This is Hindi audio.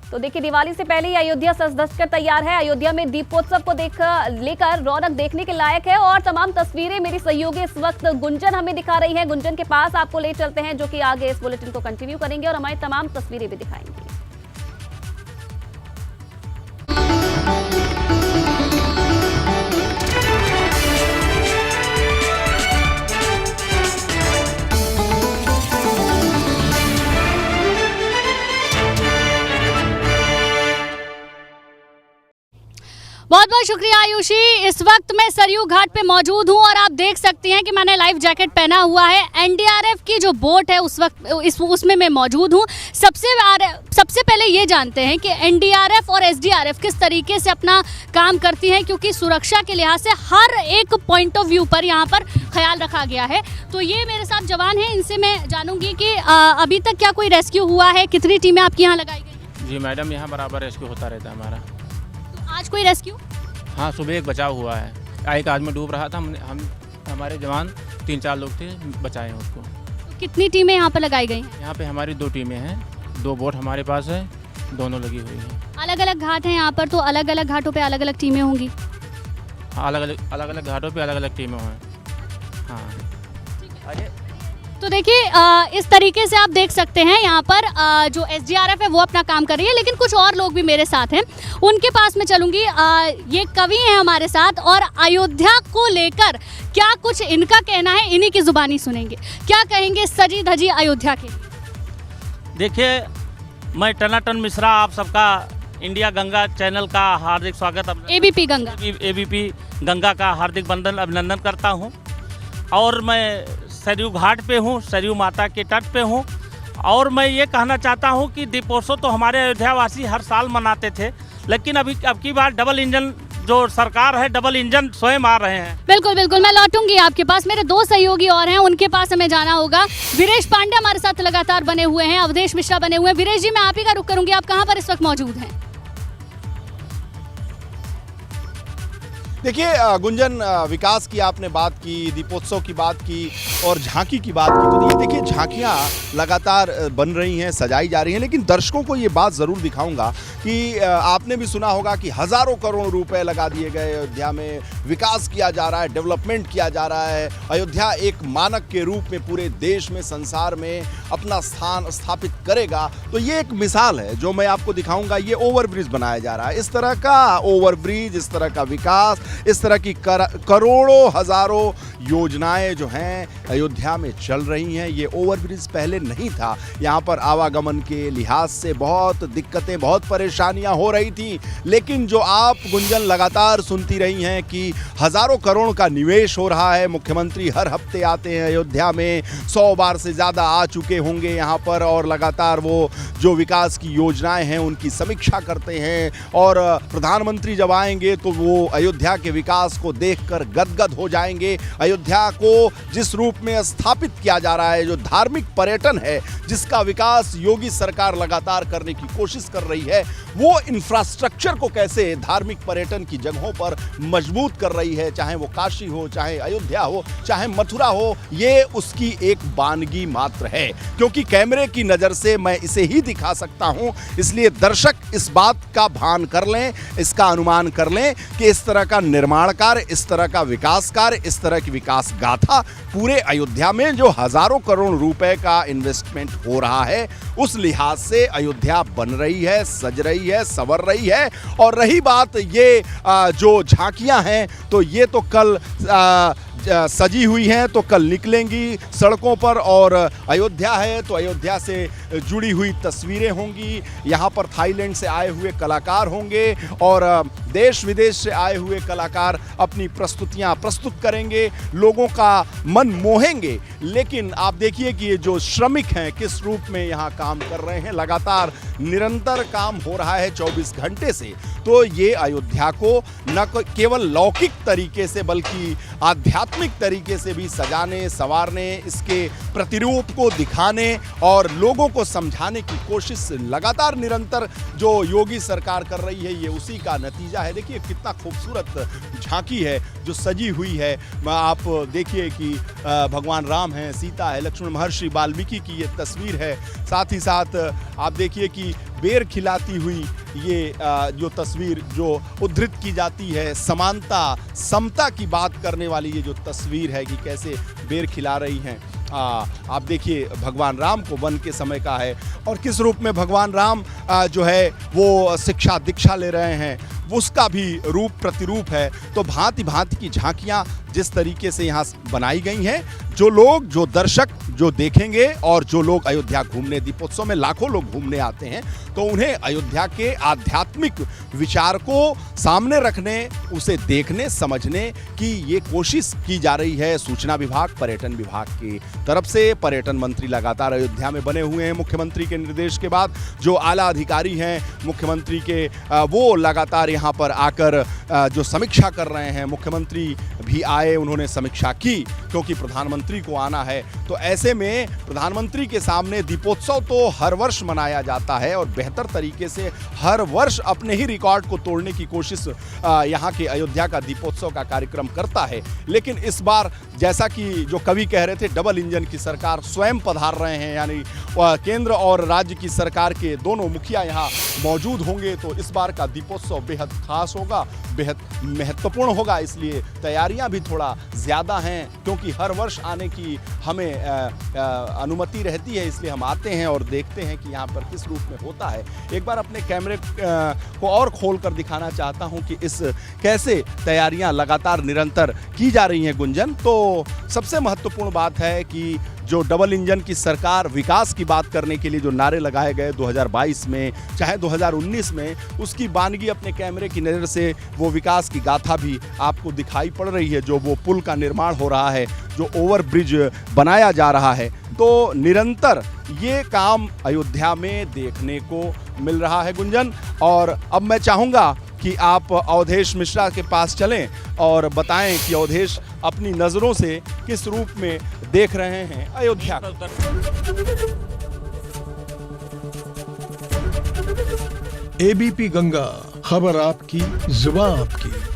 तो देखिए, दिवाली से पहले ही अयोध्या सज धज कर तैयार है। अयोध्या में दीपोत्सव को लेकर रौनक देखने के लायक है और तमाम तस्वीरें मेरी सहयोगी इस वक्त गुंजन हमें दिखा रही है। गुंजन के पास आपको ले चलते हैं, जो कि आगे इस बुलेटिन को कंटिन्यू करेंगे और हमारी तमाम तस्वीरें भी दिखाएंगे। बहुत बहुत शुक्रिया आयुषी। इस वक्त मैं सरयू घाट पे मौजूद हूँ और आप देख सकती हैं कि मैंने लाइफ जैकेट पहना हुआ है। एनडीआरएफ की जो बोट है उस वक्त उसमें मैं मौजूद हूँ। सबसे पहले ये जानते हैं कि एनडीआरएफ और एसडीआरएफ किस तरीके से अपना काम करती हैं, क्योंकि सुरक्षा के लिहाज से हर एक पॉइंट ऑफ व्यू पर यहाँ पर ख्याल रखा गया है। तो ये मेरे साथ जवान हैं, इनसे मैं जानूंगी कि अभी तक क्या कोई रेस्क्यू हुआ है, कितनी टीमें आपकी यहाँ लगाई गई? जी मैडम, यहाँ बराबर रेस्क्यू होता रहता है हमारा। आज कोई रेस्क्यू? हाँ, सुबह एक बचाव हुआ है। एक आदमी डूब रहा था, हम हमारे जवान 3-4 लोग थे, बचाए हैं उसको। तो कितनी टीमें यहाँ पर लगाई गई हैं? यहाँ पे हमारी 2 टीमें हैं, 2 बोट हमारे पास है, दोनों लगी हुई हैं। अलग अलग घाट हैं यहाँ पर, तो अलग अलग घाटों पे अलग अलग टीमें होंगी? हाँ, अलग अलग घाटों पे अलग अलग टीमें हैं। हाँ। अरे तो देखिए, इस तरीके से आप देख सकते हैं यहाँ पर जो एसडीआरएफ है वो अपना काम कर रही है, लेकिन कुछ और लोग भी मेरे साथ हैं, उनके पास मैं चलूँगी। ये कवि हैं हमारे साथ और अयोध्या को लेकर क्या कुछ इनका कहना है, इन्हीं की ज़ुबानी सुनेंगे। क्या कहेंगे सजी धजी अयोध्या के? देखिए, मैं टनाटन मिश्रा आप सबका इंडिया गंगा चैनल का हार्दिक स्वागत, एबीपी गंगा एबीपी गंगा का हार्दिक अभिनंदन करता हूँ। और मैं सरयू घाट पे हूँ, सरयू माता के तट पे हूँ। और मैं ये कहना चाहता हूँ कि दीपोत्सव तो हमारे अयोध्यावासी हर साल मनाते थे, लेकिन अब की बार डबल इंजन जो सरकार है, डबल इंजन स्वयं आ रहे हैं। बिल्कुल बिल्कुल, मैं लौटूंगी आपके पास। मेरे 2 सहयोगी और हैं, उनके पास हमें जाना होगा। वीरेश पांडे हमारे साथ लगातार बने हुए हैं, अवधेश मिश्रा बने हुए हैं। वीरेश जी, मैं आप ही का रुख करूंगी, आप कहाँ पर इस वक्त मौजूद हैं? देखिए गुंजन, विकास की आपने बात की, दीपोत्सव की बात की और झांकी की बात की। तो ये देखिए, झांकियाँ लगातार बन रही हैं, सजाई जा रही हैं, लेकिन दर्शकों को ये बात ज़रूर दिखाऊंगा कि आपने भी सुना होगा कि हज़ारों करोड़ रुपए लगा दिए गए, अयोध्या में विकास किया जा रहा है, डेवलपमेंट किया जा रहा है। अयोध्या एक मानक के रूप में पूरे देश में, संसार में अपना स्थान स्थापित करेगा। तो ये एक मिसाल है जो मैं आपको दिखाऊंगा। ये ओवरब्रिज बनाया जा रहा है, इस तरह का ओवरब्रिज, इस तरह का विकास, इस तरह की करोड़ों हजारों योजनाएं जो हैं अयोध्या में चल रही हैं। ये ओवरब्रिज पहले नहीं था, यहाँ पर आवागमन के लिहाज से बहुत दिक्कतें, बहुत परेशानियां हो रही थी। लेकिन जो आप गुंजन लगातार सुनती रही हैं कि हजारों करोड़ का निवेश हो रहा है। मुख्यमंत्री हर हफ्ते आते हैं अयोध्या में, 100 बार से ज़्यादा आ चुके होंगे यहाँ पर, और लगातार वो जो विकास की योजनाएं हैं उनकी समीक्षा करते हैं। और प्रधानमंत्री जब आएंगे तो वो अयोध्या के विकास को देखकर गदगद हो जाएंगे। अयोध्या को जिस रूप में स्थापित किया जा रहा है, जो धार्मिक पर्यटन है जिसका विकास योगी सरकार लगातार करने की कोशिश कर रही है, वो इंफ्रास्ट्रक्चर को कैसे धार्मिक पर्यटन की जगहों पर मजबूत कर रही है, चाहे वो काशी हो, चाहे अयोध्या हो, चाहे मथुरा हो, ये उसकी एक वानगी मात्र है। क्योंकि कैमरे की नज़र से मैं इसे ही दिखा सकता हूं, इसलिए दर्शक इस बात का भान कर लें, इसका अनुमान कर लें कि इस तरह का निर्माण कार्य, इस तरह का विकास कार्य, इस तरह की विकास गाथा पूरे अयोध्या में जो हजारों करोड़ रुपए का इन्वेस्टमेंट हो रहा है, उस लिहाज से अयोध्या बन रही है, सज रही है, संवर रही है। और रही बात ये जो झांकियां हैं, तो ये तो कल सजी हुई हैं, तो कल निकलेंगी सड़कों पर। और अयोध्या है तो अयोध्या से जुड़ी हुई तस्वीरें होंगी। यहाँ पर थाईलैंड से आए हुए कलाकार होंगे और देश विदेश से आए हुए कलाकार अपनी प्रस्तुतियाँ प्रस्तुत करेंगे, लोगों का मन मोहेंगे। लेकिन आप देखिए कि ये जो श्रमिक हैं किस रूप में यहाँ काम कर रहे हैं, लगातार निरंतर काम हो रहा है 24 घंटे से। तो ये अयोध्या को न केवल लौकिक तरीके से बल्कि आध्यात्मिक तरीके से भी सजाने, संवारने, इसके प्रतिरूप को दिखाने और लोगों को समझाने की कोशिश लगातार निरंतर जो योगी सरकार कर रही है, ये उसी का नतीजा है। देखिए कितना खूबसूरत झांकी है जो सजी हुई है। आप देखिए कि भगवान राम हैं, सीता है, लक्ष्मण महर्षि वाल्मीकि की ये तस्वीर है। साथ ही साथ आप देखिए कि बेर खिलाती हुई ये जो तस्वीर जो उद्धृत की जाती है, समानता समता की बात करने वाली ये जो तस्वीर है कि कैसे बेर खिला रही हैं। आप देखिए भगवान राम को वन के समय का है और किस रूप में भगवान राम जो है वो शिक्षा दीक्षा ले रहे हैं, उसका भी रूप प्रतिरूप है। तो भांति भांति की झांकियाँ जिस तरीके से यहाँ बनाई गई हैं, जो लोग, जो दर्शक जो देखेंगे और जो लोग अयोध्या घूमने, दीपोत्सव में लाखों लोग घूमने आते हैं, तो उन्हें अयोध्या के आध्यात्मिक विचार को सामने रखने, उसे देखने समझने की ये कोशिश की जा रही है। सूचना विभाग, पर्यटन विभाग की तरफ से पर्यटन मंत्री लगातार अयोध्या में बने हुए हैं। मुख्यमंत्री के निर्देश के बाद जो आला अधिकारी हैं मुख्यमंत्री के, वो लगातार यहाँ पर आकर जो समीक्षा कर रहे हैं। मुख्यमंत्री भी आए, उन्होंने समीक्षा की क्योंकि प्रधानमंत्री को आना है। तो ऐसे में प्रधानमंत्री के सामने दीपोत्सव तो हर वर्ष मनाया जाता है और बेहतर तरीके से हर वर्ष अपने ही रिकॉर्ड को तोड़ने की कोशिश यहाँ के अयोध्या का दीपोत्सव का कार्यक्रम करता है। लेकिन इस बार जैसा कि जो कवि कह रहे थे, डबल इंजन की सरकार स्वयं पधार रहे हैं, यानी केंद्र और राज्य की सरकार के दोनों मुखिया यहाँ मौजूद होंगे। तो इस बार का दीपोत्सव बेहद खास होगा, बेहद महत्वपूर्ण होगा। इसलिए तैयारियां भी थोड़ा ज़्यादा हैं क्योंकि हर वर्ष आने की हमें अनुमति रहती है, इसलिए हम आते हैं और देखते हैं कि यहाँ पर किस रूप में होता है। एक बार अपने कैमरे को और खोल कर दिखाना चाहता हूँ कि इस कैसे तैयारियां लगातार निरंतर की जा रही हैं गुंजन। तो सबसे महत्वपूर्ण बात है कि जो डबल इंजन की सरकार, विकास की बात करने के लिए जो नारे लगाए गए 2022 में, चाहे 2019 में, उसकी बानगी अपने कैमरे की नज़र से वो विकास की गाथा भी आपको दिखाई पड़ रही है। जो वो पुल का निर्माण हो रहा है, जो ओवर ब्रिज बनाया जा रहा है, तो निरंतर ये काम अयोध्या में देखने को मिल रहा है गुंजन। और अब मैं चाहूँगा कि आप अवधेश मिश्रा के पास चलें और बताएं कि अवधेश अपनी नज़रों से किस रूप में देख रहे हैं अयोध्या को। एबीपी गंगा, खबर आपकी, जुबान आपकी।